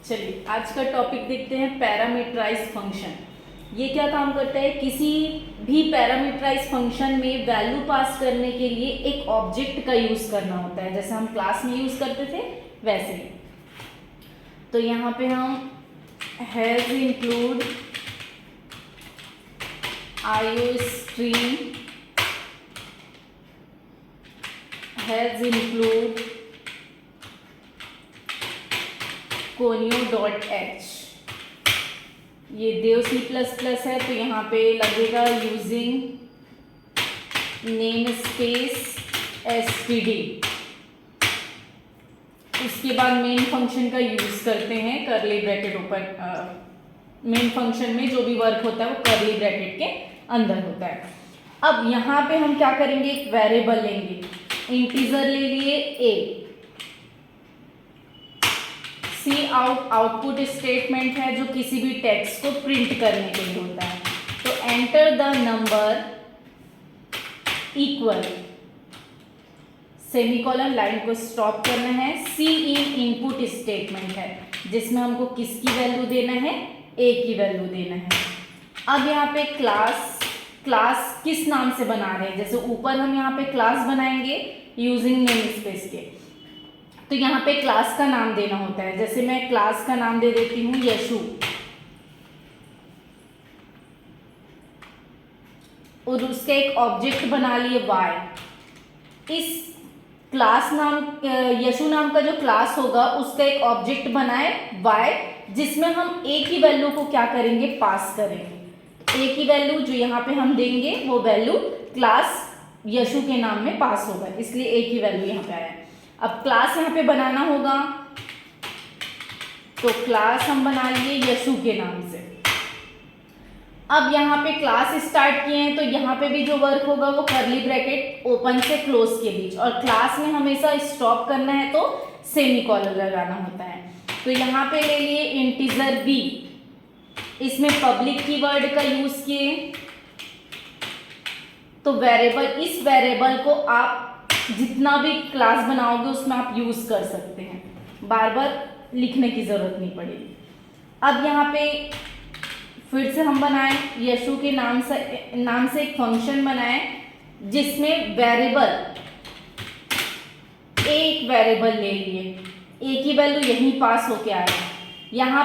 चलिए आज का टॉपिक देखते हैं पैरामीटराइज फंक्शन। ये क्या काम करता है, किसी भी पैरामीटराइज फंक्शन में वैल्यू पास करने के लिए एक ऑब्जेक्ट का यूज करना होता है, जैसे हम क्लास में यूज करते थे वैसे ही। तो यहाँ पे हम has include iostream, has include conio.h, ये देव C++ है तो यहाँ पे लगेगा यूजिंग नेम स्पेस std। उसके बाद मेन फंक्शन का यूज करते हैं, करली ब्रैकेट ओपन। मेन फंक्शन में जो भी वर्क होता है वो करली ब्रैकेट के अंदर होता है। अब यहाँ पे हम क्या करेंगे, एक वेरिएबल लेंगे, इंटीजर ले लिए a। सी आउटपुट स्टेटमेंट है जो किसी भी टेक्स्ट को प्रिंट करने के लिए होता है। तो enter the number equal semicolon, line को स्टॉप करना है। सी इन इनपुट स्टेटमेंट है जिसमें हमको किसकी वैल्यू देना है, ए की वैल्यू देना है। अब यहाँ पे क्लास किस नाम से बना रहे हैं, जैसे ऊपर हम यहाँ पे क्लास बनाएंगे यूजिंग नेम स्पेस के, तो यहाँ पे क्लास का नाम देना होता है। जैसे मैं क्लास का नाम दे देती हूँ यशु, और उसका एक ऑब्जेक्ट बना लिए y। इस क्लास नाम यशु नाम का जो क्लास होगा उसका एक ऑब्जेक्ट बनाए y, जिसमें हम a की वैल्यू को क्या करेंगे, पास करेंगे। a की वैल्यू जो यहाँ पे हम देंगे वो वैल्यू क्लास यशु के नाम में पास होगा, इसलिए a की वैल्यू यहाँ पे आया है। अब क्लास यहाँ पे बनाना होगा, तो क्लास हम बना लिए यशु के नाम से। अब यहाँ पे क्लास स्टार्ट किए हैं तो यहाँ पे भी जो वर्क होगा वो करली ब्रैकेट ओपन से क्लोज के बीच, और क्लास में हमेशा स्टॉप करना है तो सेमीकोलन लगाना होता है। तो यहाँ पे ले लिए इंटीजर b, इसमें पब्लिक कीवर्ड का यूज किए। तो वेरिएबल, इस वेरिएबल को आप जितना भी क्लास बनाओगे उसमें आप यूज कर सकते हैं, बार बार लिखने की जरूरत नहीं पड़ेगी। अब यहाँ पे फिर से हम बनाएं, यशु के नाम से एक फंक्शन बनाएं जिसमें वेरिएबल एक वेरिएबल ले लिए, ए की वैल्यू यहीं पास होके आएगा। यहाँ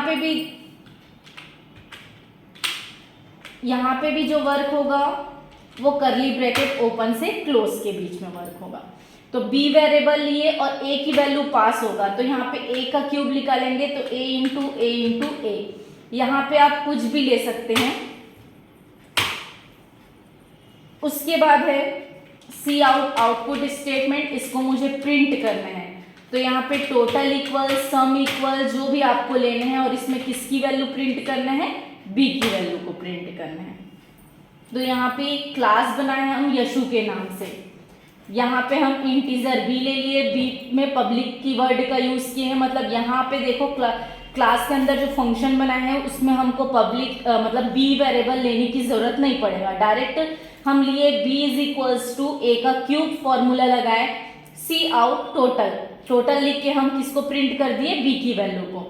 पे भी जो वर्क होगा वो करली ब्रैकेट ओपन से क्लोज के बीच में वर्क होगा। तो b वेरिएबल लिए और a की वैल्यू पास होगा, तो यहाँ पे a का क्यूब निकालेंगे तो a इंटू a। यहाँ पे आप कुछ भी ले सकते हैं। उसके बाद है सी आउटपुट स्टेटमेंट, इसको मुझे प्रिंट करना है। तो यहाँ पे टोटल इक्वल, सम इक्वल, जो भी आपको लेने हैं, और इसमें किसकी वैल्यू प्रिंट करना है, b की वैल्यू को प्रिंट करना है। तो यहाँ पे क्लास बनाए हम यशु के नाम से, यहाँ पे हम इंटीजर b ले लिए, b में पब्लिक कीवर्ड का यूज किए हैं। मतलब यहाँ पे देखो क्लास के अंदर जो फंक्शन बनाए हैं उसमें हमको पब्लिक मतलब b वेरिएबल लेने की जरूरत नहीं पड़ेगा, डायरेक्ट हम लिए b is equals to a का क्यूब, फॉर्मूला लगाए, सी आउट टोटल लिख के हम किसको प्रिंट कर दिए, b की वैल्यू को।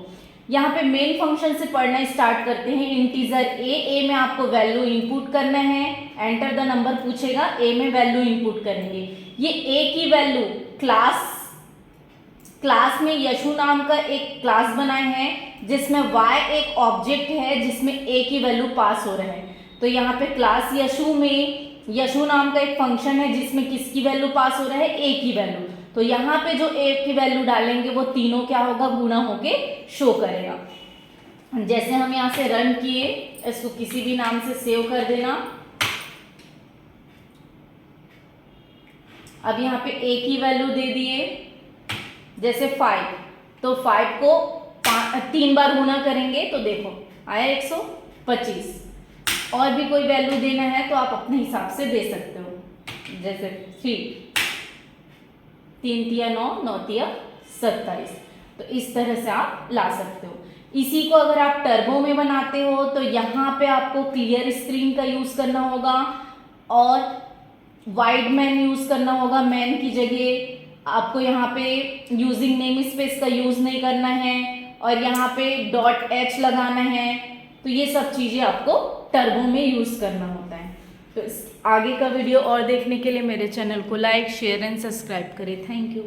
यहाँ पे मेन फंक्शन से पढ़ना स्टार्ट करते हैं। इंटीजर a में आपको वैल्यू इनपुट करना है, एंटर द नंबर पूछेगा, a में वैल्यू इनपुट करेंगे। ये a की वैल्यू क्लास में यशु नाम का एक क्लास बनाए हैं जिसमें y एक ऑब्जेक्ट है जिसमें a की वैल्यू पास हो रहा है। तो यहाँ पे क्लास यशु में यशु नाम का एक फंक्शन है जिसमें किसकी वैल्यू पास हो रहा है, a की वैल्यू। तो यहाँ पे जो a की वैल्यू डालेंगे वो तीनों क्या होगा, गुणा होके शो करेगा। जैसे हम यहाँ से रन किए, इसको किसी भी नाम से सेव कर देना। अब यहाँ पे a की वैल्यू दे दिए, जैसे 5, तो 5 को 3 बार गुणा करेंगे तो देखो आया 125। और भी कोई वैल्यू देना है तो आप अपने हिसाब से दे सकते हो, जैसे 3 तिया 9, 9 तिया 27। तो इस तरह से आप ला सकते हो। इसी को अगर आप टर्बो में बनाते हो तो यहाँ पे आपको क्लियर स्क्रीन का यूज करना होगा और वाइड मैन यूज करना होगा। मैन की जगह आपको यहाँ पे यूजिंग नेम स्पेस का यूज नहीं करना है, और यहाँ पे डॉट एच लगाना है, तो ये सब चीज़ें आपको टर्बो में यूज़ करना होता है। तो इस आगे का वीडियो और देखने के लिए मेरे चैनल को लाइक शेयर एंड सब्सक्राइब करें। Thank you.